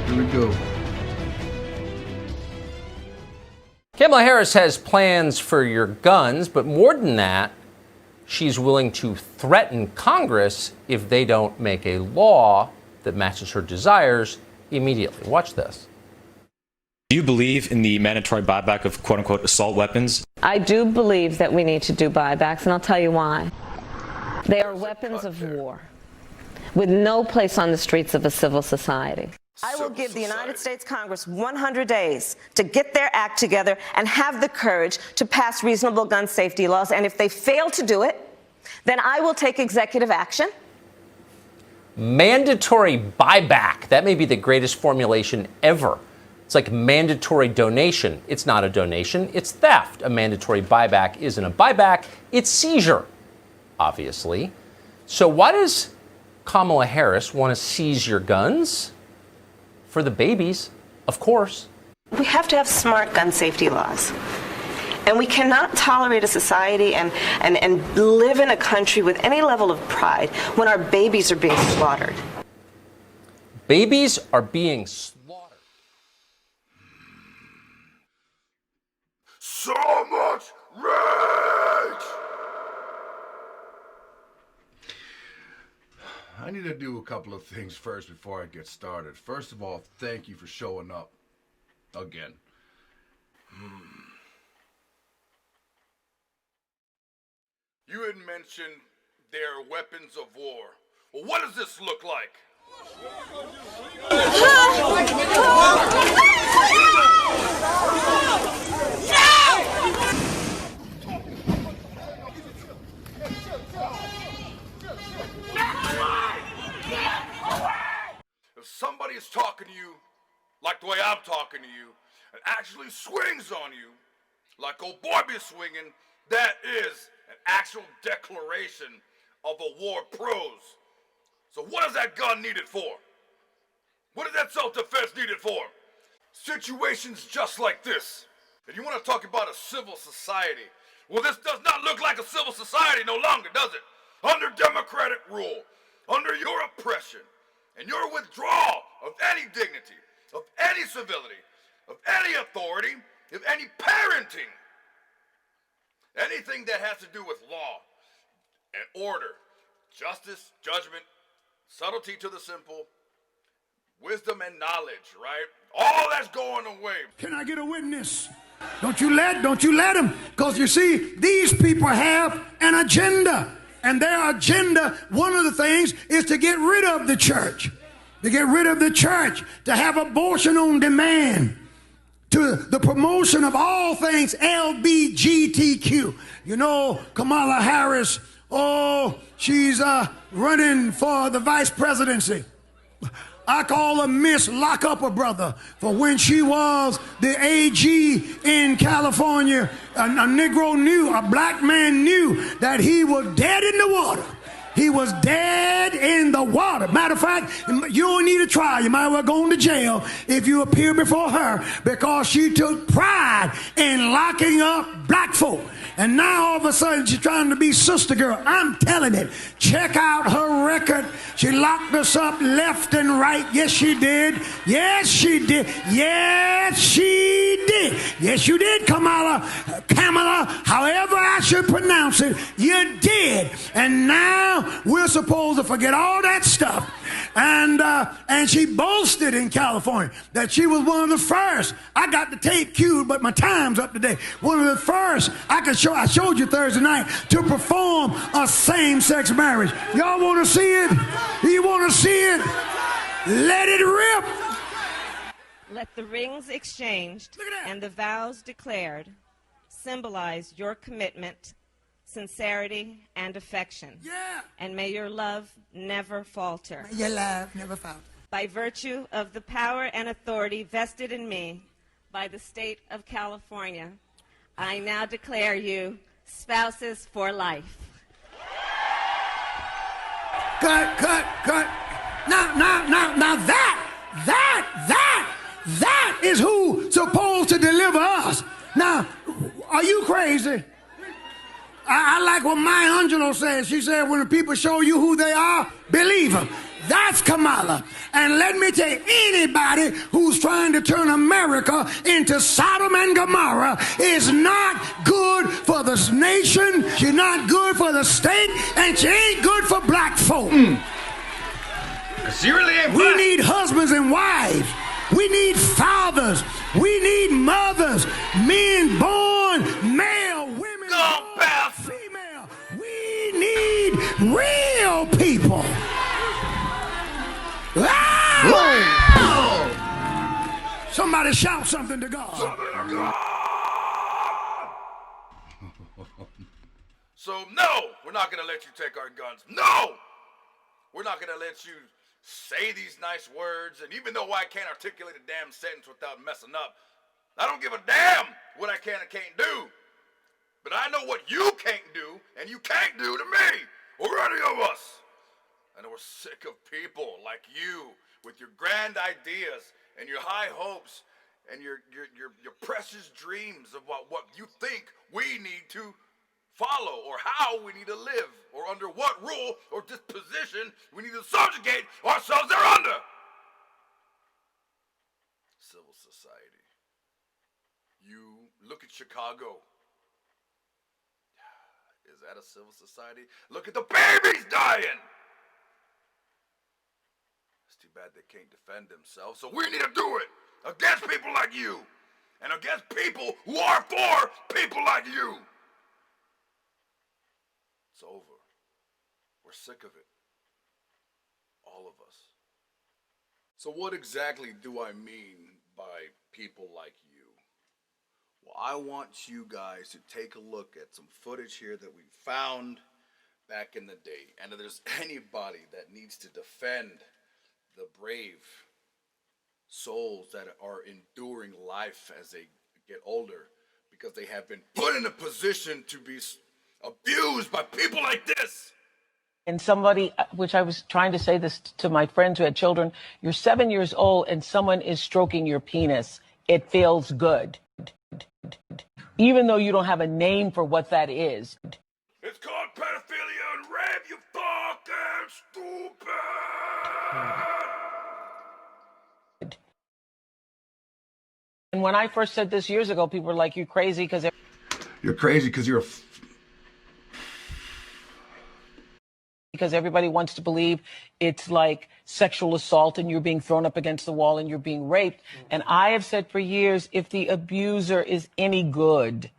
Here we go. Kamala Harris has plans for your guns, but more than that, she's willing to threaten Congress if they don't make a law that matches her desires immediately. Watch this. Do you believe in the mandatory buyback of quote-unquote assault weapons? I do believe that we need to do buybacks, and I'll tell you why. They are weapons of war with no place on the streets of a civil society. I will give the United States Congress 100 days to get their act together and have the courage to pass reasonable gun safety laws. And if they fail to do it, then I will take executive action. Mandatory buyback. That may be the greatest formulation ever. It's like mandatory donation. It's not a donation, it's theft. A mandatory buyback isn't a buyback, it's seizure, obviously. So why does Kamala Harris want to seize your guns? For the babies, of course. We have to have smart gun safety laws. And we cannot tolerate a society and live in a country with any level of pride when our babies are being slaughtered. Babies are being slaughtered. So much rage! I need to do a couple of things first before I get started. First of all, thank you for showing up again. You had mentioned their weapons of war. Well, what does this look like? If somebody is talking to you like the way I'm talking to you and actually swings on you like old boy be swinging, that is an actual declaration of a war prose. So what is that gun needed for? What is that self-defense needed for? Situations just like this. And you want to talk about a civil society. Well, this does not look like a civil society no longer, does it? Under democratic rule, under your oppression, and your withdrawal of any dignity, of any civility, of any authority, of any parenting. Anything that has to do with law and order, justice, judgment, subtlety to the simple, wisdom and knowledge, right? All that's going away. Can I get a witness? Don't you let them. Because you see, these people have an agenda. And their agenda, one of the things, is to get rid of the church. To get rid of the church. To have abortion on demand. To the promotion of all things LBGTQ. You know, Kamala Harris, she's running for the vice presidency. I call her Miss Lock Up a Brother, for when she was the AG in California, a Negro knew, a black man knew that he was dead in the water. He was dead in the water. Matter of fact, you don't need a trial. You might well go into jail if you appear before her, because she took pride in locking up black folk. And now all of a sudden she's trying to be sister girl. I'm telling it. Check out her record. She locked us up left and right. Yes, she did. Yes, she did. Yes, she did. Yes, you did, Kamala, however I should pronounce it, you did. And now we're supposed to forget all that stuff. And she boasted in California that she was one of the first. I got the tape cued, but my time's up to date. One of the first I showed you Thursday night to perform a same-sex marriage. Y'all want to see it? You want to see it? Let it rip. Let the rings exchanged and the vows declared symbolize your commitment, sincerity, and affection. Yeah. And may your love never falter. May your love never falter. By virtue of the power and authority vested in me by the state of California, I now declare you spouses for life. Cut. Now that is who's supposed to deliver us. Now, are you crazy? I like what Maya Angelou says. She said, when the people show you who they are, believe them. That's Kamala. And let me tell you, anybody who's trying to turn America into Sodom and Gomorrah is not good for the nation, she's not good for the state, and she ain't good for black folk. She really ain't We black. need husbands and wives. We need fathers. We need mothers. Men born male, women born female. We need real people. Ah! Somebody shout something to God. So no, we're not gonna let you take our guns. No! We're not gonna let you say these nice words, and even though I can't articulate a damn sentence without messing up, I don't give a damn what I can and can't do. But I know what you can't do, and you can't do to me, or any of us. And we're sick of people like you, with your grand ideas, and your high hopes, and your precious dreams of what you think we need to follow, or how we need to live, or under what rule or disposition we need to subjugate ourselves thereunder. Civil society. You look at Chicago. Is that a civil society? Look at the babies dying. It's too bad they can't defend themselves, so we need to do it against people like you, and against people who are for people like you. It's over. We're sick of it. All of us. So what exactly do I mean by people like you? Well, I want you guys to take a look at some footage here that we found back in the day. And if there's anybody that needs to defend the brave souls that are enduring life as they get older, because they have been put in a position to be abused by people like this. And somebody, which I was trying to say this to my friends who had children, you're 7 years old and someone is stroking your penis. It feels good. Even though you don't have a name for what that is. It's called pedophilia and rape, you fucking stupid. And when I first said this years ago, people were like, you're crazy because... You're crazy because you're a... Because everybody wants to believe it's like sexual assault and you're being thrown up against the wall and you're being raped. And I have said for years, if the abuser is any good,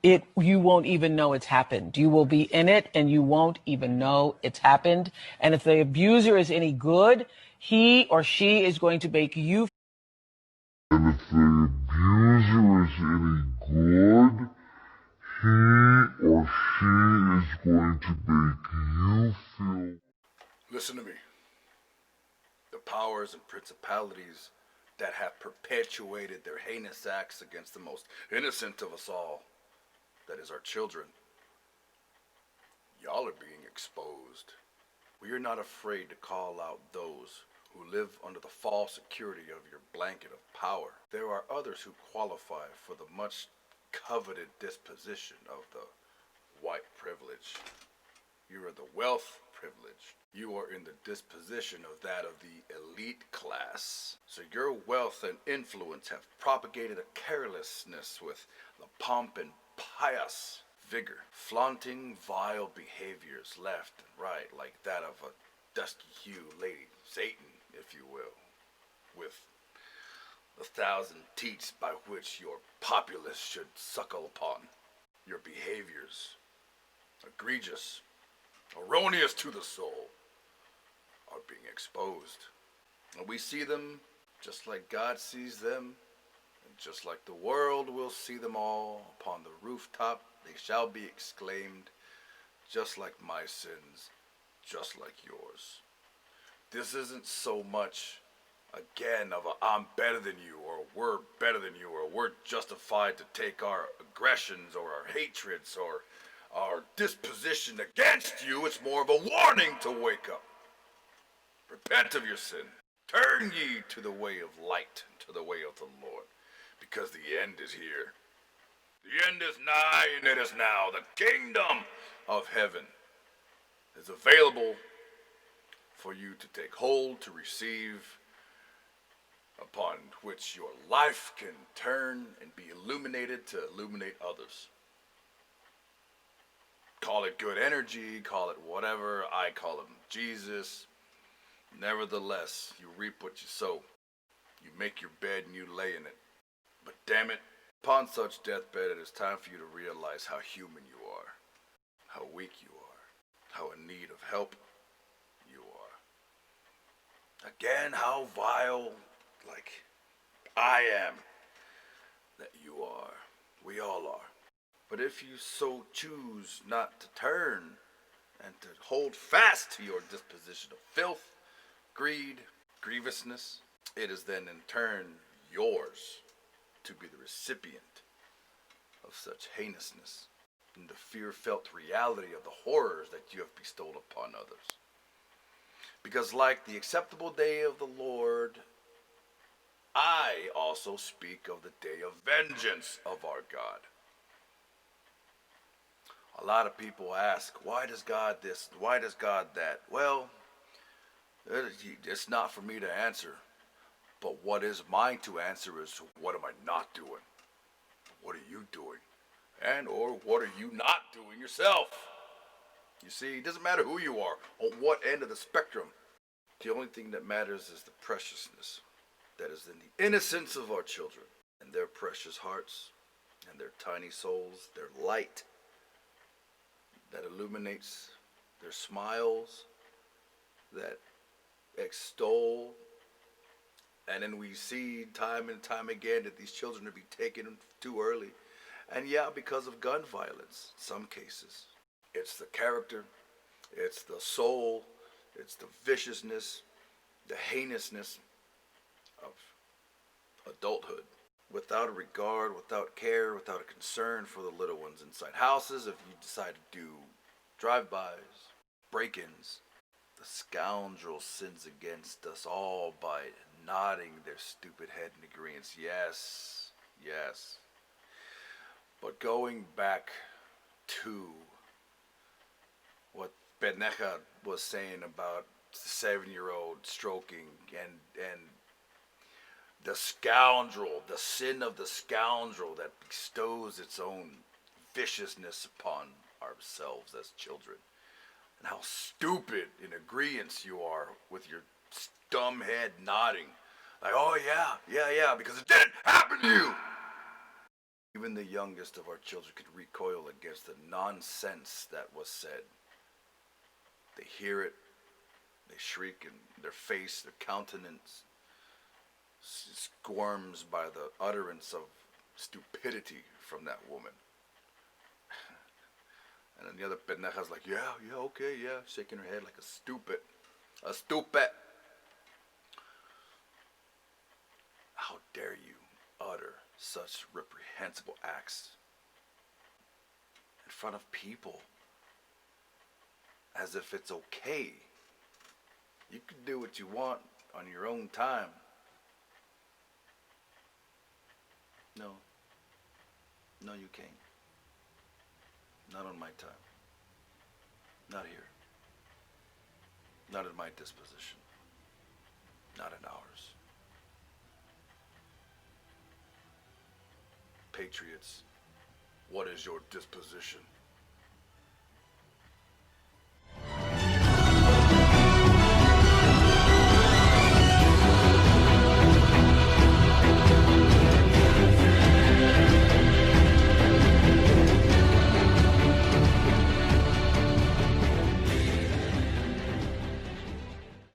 you won't even know it's happened. You will be in it and you won't even know it's happened. And if the abuser is any good, he or she is going to make you. And if the abuser is any good, he or she is going to make you feel... Listen to me. The powers and principalities that have perpetuated their heinous acts against the most innocent of us all, that is our children, y'all are being exposed. We are not afraid to call out those who live under the false security of your blanket of power. There are others who qualify for the much coveted disposition of the white privilege. You are the wealth privilege. You are in the disposition of that of the elite class. So your wealth and influence have propagated a carelessness with the pomp and pious vigor, flaunting vile behaviors left and right, like that of a dusky-hued lady, Satan, if you will, with 1,000 teats by which your populace should suckle upon. Your behaviors, egregious, erroneous to the soul, are being exposed. And we see them just like God sees them, and just like the world will see them all upon the rooftop, they shall be exclaimed, just like my sins, just like yours. This isn't so much, again, of a I'm better than you, or we're better than you, or we're justified to take our aggressions or our hatreds or our disposition against you. It's more of a warning to wake up. Repent of your sin. Turn ye to the way of light, and to the way of the Lord, because the end is here. The end is nigh, and it is now. The kingdom of heaven is available for you to take hold, to receive, upon which your life can turn and be illuminated to illuminate others. Call it good energy, call it whatever, I call him Jesus. Nevertheless, you reap what you sow. You make your bed and you lay in it. But damn it, upon such deathbed, it is time for you to realize how human you are, how weak you are, how in need of help you are. Again, how vile, like I am, that you are. We all are. But if you so choose not to turn and to hold fast to your disposition of filth, greed, grievousness, it is then in turn yours to be the recipient of such heinousness and the fear-felt reality of the horrors that you have bestowed upon others. Because like the acceptable day of the Lord, I also speak of the day of vengeance of our God. A lot of people ask, why does God this? Why does God that? Well, it's not for me to answer. But what is mine to answer is, what am I not doing? What are you doing? And or what are you not doing yourself? You see, it doesn't matter who you are, on what end of the spectrum. The only thing that matters is the preciousness that is in the innocence of our children and their precious hearts and their tiny souls, their light that illuminates their smiles, that extol. And then we see time and time again that these children are being taken too early. And yeah, because of gun violence, in some cases. It's the character, it's the soul, it's the viciousness, the heinousness of adulthood. Without a regard, without care, without a concern for the little ones inside houses. If you decide to do drive-bys, break-ins, the scoundrel sins against us all by nodding their stupid head in agreement. Yes, yes. But going back to what Beneja was saying about the 7-year-old stroking and the scoundrel, the sin of the scoundrel that bestows its own viciousness upon ourselves as children. And how stupid in agreeance you are with your dumb head nodding. Like, oh yeah, because it didn't happen to you. Even the youngest of our children could recoil against the nonsense that was said. They hear it, they shriek, and their face, their countenance squirms by the utterance of stupidity from that woman. And then the other pendeja's like, yeah, okay, shaking her head like a stupid. How dare you utter such reprehensible acts in front of people as if it's okay? You can do what you want on your own time. No, you can't. Not on my time. Not here. Not at my disposition. Not in ours. Patriots, what is your disposition?